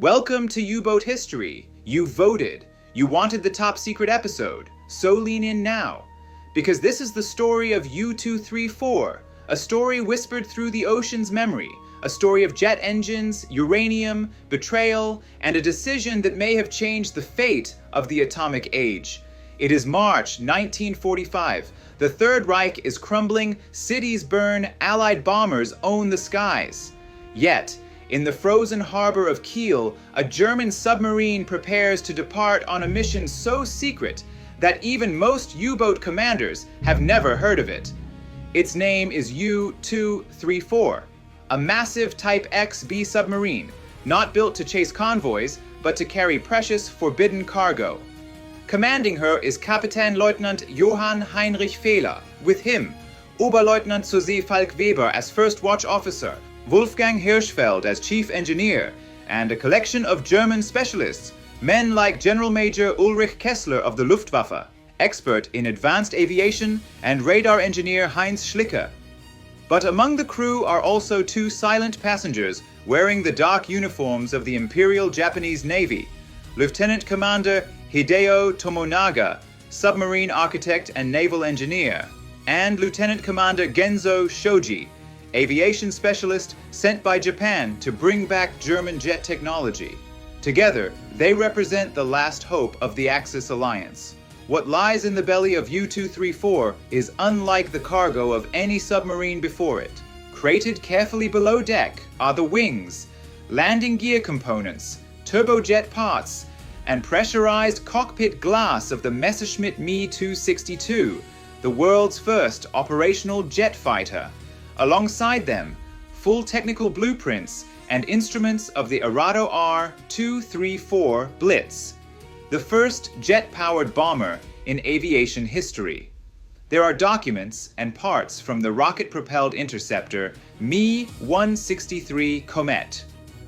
Welcome to U-Boat History. You voted. You wanted the top secret episode. So lean in now. Because this is the story of U234, a story whispered through the ocean's memory, a story of jet engines, uranium, betrayal, and a decision that may have changed the fate of the atomic age. It is March 1945. The Third Reich is crumbling, cities burn, Allied bombers own the skies. Yet, in the frozen harbor of Kiel, a German submarine prepares to depart on a mission so secret that even most U-boat commanders have never heard of it. Its name is U234, a massive Type X B submarine, not built to chase convoys, but to carry precious, forbidden cargo. Commanding her is Kapitänleutnant Johann Heinrich Fehler. With him, Oberleutnant zur See Falk Weber as First Watch Officer, Wolfgang Hirschfeld as Chief Engineer, and a collection of German specialists, men like General Major Ulrich Kessler of the Luftwaffe, expert in advanced aviation, and radar engineer Heinz Schlicker. But among the crew are also two silent passengers wearing the dark uniforms of the Imperial Japanese Navy, Lieutenant Commander Hideo Tomonaga, submarine architect and naval engineer, and Lieutenant Commander Genzo Shoji, aviation specialist sent by Japan to bring back German jet technology. Together, they represent the last hope of the Axis alliance. What lies in the belly of U234 is unlike the cargo of any submarine before it. Crated carefully below deck are the wings, landing gear components, turbojet parts, and pressurized cockpit glass of the Messerschmitt Me 262, the world's first operational jet fighter. Alongside them, full technical blueprints and instruments of the Arado R-234 Blitz, the first jet-powered bomber in aviation history. There are documents and parts from the rocket-propelled interceptor Me-163 Comet,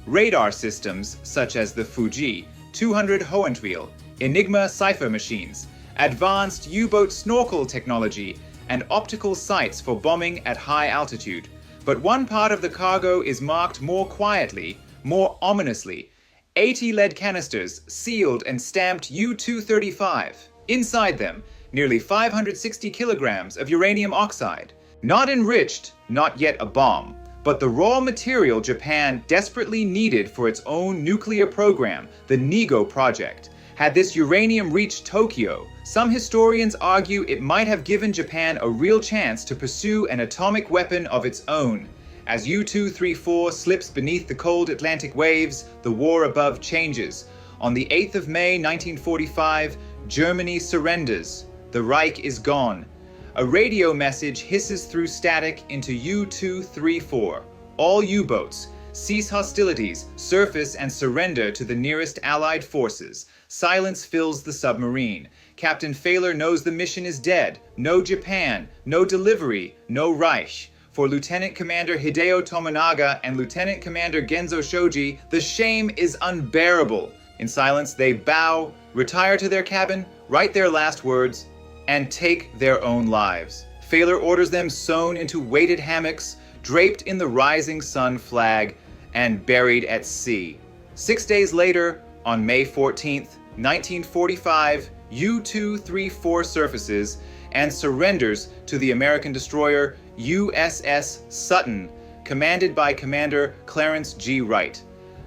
radar systems such as the Fuji 200 Hohenwheel, Enigma cipher machines, advanced U-boat snorkel technology, and optical sights for bombing at high altitude. But one part of the cargo is marked more quietly, more ominously. 80 lead canisters sealed and stamped U235. Inside them, nearly 560 kilograms of uranium oxide. Not enriched, not yet a bomb, but the raw material Japan desperately needed for its own nuclear program, the NIGO project. Had this uranium reached Tokyo, some historians argue it might have given Japan a real chance to pursue an atomic weapon of its own. As U234 slips beneath the cold Atlantic waves, the war above changes. On the 8th of May 1945, Germany surrenders. The Reich is gone. A radio message hisses through static into U234. All U-boats, cease hostilities, surface and surrender to the nearest Allied forces. Silence fills the submarine. Captain Fehler knows the mission is dead. No Japan, no delivery, no Reich. For Lieutenant Commander Hideo Tomonaga and Lieutenant Commander Genzo Shoji, the shame is unbearable. In silence, they bow, retire to their cabin, write their last words, and take their own lives. Fehler orders them sewn into weighted hammocks, draped in the rising sun flag, and buried at sea. 6 days later, on May 14th, 1945, U234 surfaces and surrenders to the American destroyer USS Sutton, commanded by Commander Clarence G. Wright.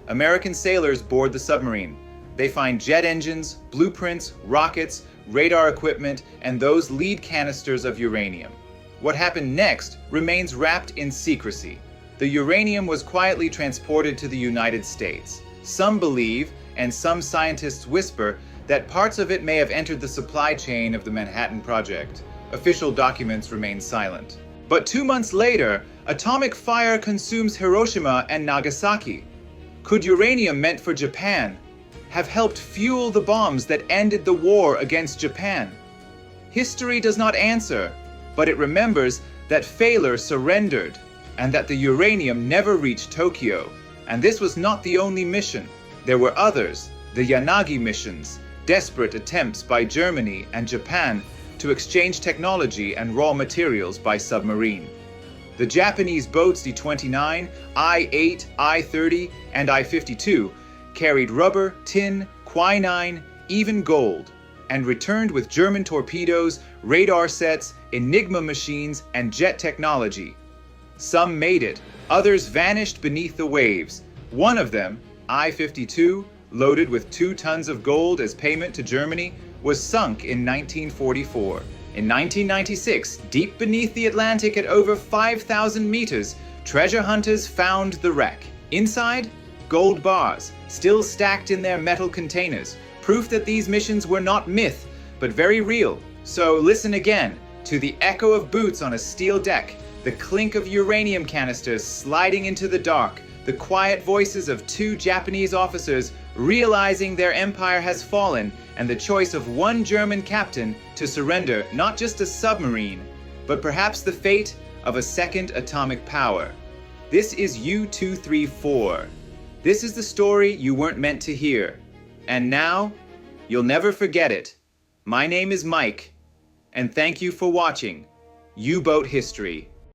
American sailors board the submarine. They find jet engines, blueprints, rockets, radar equipment, and those lead canisters of uranium. What happened next remains wrapped in secrecy. The uranium was quietly transported to the United States. Some believe, and some scientists whisper, that parts of it may have entered the supply chain of the Manhattan Project. Official documents remain silent. But 2 months later, atomic fire consumes Hiroshima and Nagasaki. Could uranium meant for Japan have helped fuel the bombs that ended the war against Japan? History does not answer, but it remembers that Fehler surrendered and that the uranium never reached Tokyo. And this was not the only mission. There were others, the Yanagi missions, desperate attempts by Germany and Japan to exchange technology and raw materials by submarine. The Japanese boats, the 29, I-8, I-30, and I-52, carried rubber, tin, quinine, even gold, and returned with German torpedoes, radar sets, Enigma machines, and jet technology. Some made it, others vanished beneath the waves. One of them, I-52, loaded with 2 tons of gold as payment to Germany, was sunk in 1944. In 1996, deep beneath the Atlantic at over 5,000 meters, treasure hunters found the wreck. Inside, gold bars, still stacked in their metal containers, proof that these missions were not myth, but very real. So listen again to the echo of boots on a steel deck, the clink of uranium canisters sliding into the dark, the quiet voices of 2 Japanese officers realizing their empire has fallen, and the choice of one German captain to surrender not just a submarine, but perhaps the fate of a second atomic power. This is U234. This is the story you weren't meant to hear. And now, you'll never forget it. My name is Mike, and thank you for watching U-Boat History.